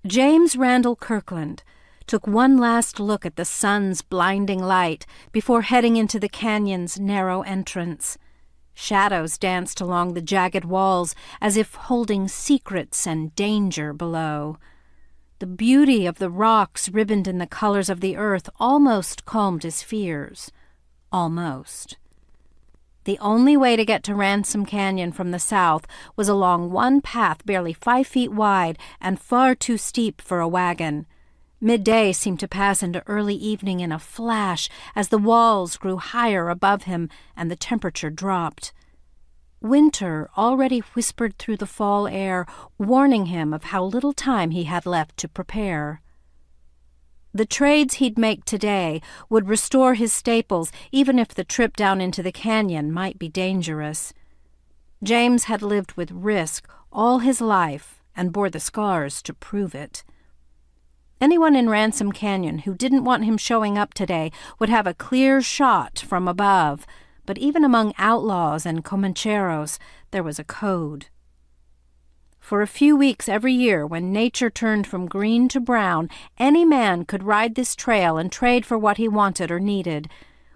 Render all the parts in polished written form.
James Randall Kirkland took one last look at the sun's blinding light before heading into the canyon's narrow entrance. Shadows danced along the jagged walls as if holding secrets and danger below. The beauty of the rocks ribboned in the colors of the earth almost calmed his fears. Almost. The only way to get to Ransom Canyon from the south was along one path barely 5 feet wide and far too steep for a wagon. Midday seemed to pass into early evening in a flash as the walls grew higher above him and the temperature dropped. Winter already whispered through the fall air, warning him of how little time he had left to prepare. The trades he'd make today would restore his staples, even if the trip down into the canyon might be dangerous. James had lived with risk all his life and bore the scars to prove it. Anyone in Ransom Canyon who didn't want him showing up today would have a clear shot from above, but even among outlaws and Comancheros, there was a code. For a few weeks every year, when nature turned from green to brown, any man could ride this trail and trade for what he wanted or needed.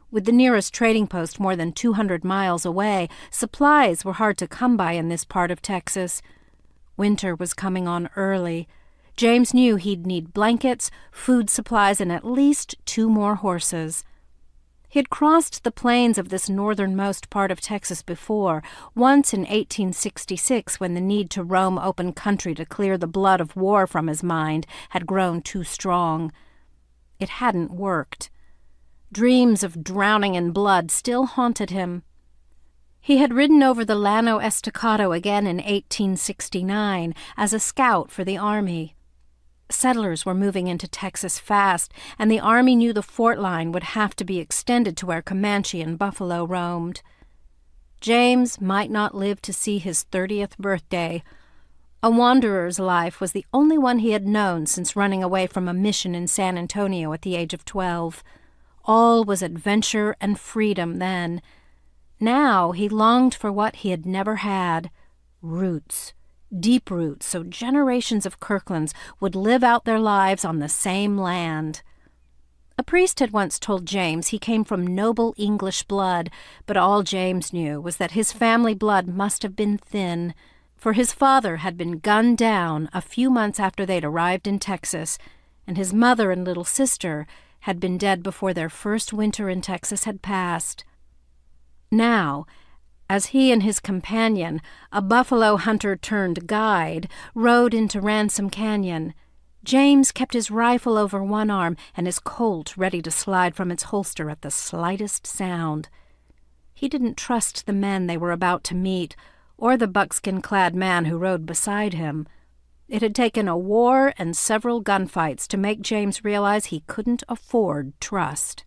With the nearest trading post more than 200 miles away, supplies were hard to come by in this part of Texas. Winter was coming on early. James knew he'd need blankets, food supplies, and at least 2 more horses. He had crossed the plains of this northernmost part of Texas before, once in 1866 when the need to roam open country to clear the blood of war from his mind had grown too strong. It hadn't worked. Dreams of drowning in blood still haunted him. He had ridden over the Llano Estacado again in 1869 as a scout for the Army. Settlers were moving into Texas fast, and the Army knew the fort line would have to be extended to where Comanche and buffalo roamed. James might not live to see his 30th birthday. A wanderer's life was the only one he had known since running away from a mission in San Antonio at the age of 12. All was adventure and freedom then. Now he longed for what he had never had: roots. Deep roots, so generations of Kirklands would live out their lives on the same land. A priest had once told James he came from noble English blood, but all James knew was that his family blood must have been thin, for his father had been gunned down a few months after they'd arrived in Texas, and his mother and little sister had been dead before their first winter in Texas had passed. Now, as he and his companion, a buffalo hunter-turned-guide, rode into Ransom Canyon, James kept his rifle over one arm and his Colt ready to slide from its holster at the slightest sound. He didn't trust the men they were about to meet, or the buckskin-clad man who rode beside him. It had taken a war and several gunfights to make James realize he couldn't afford trust.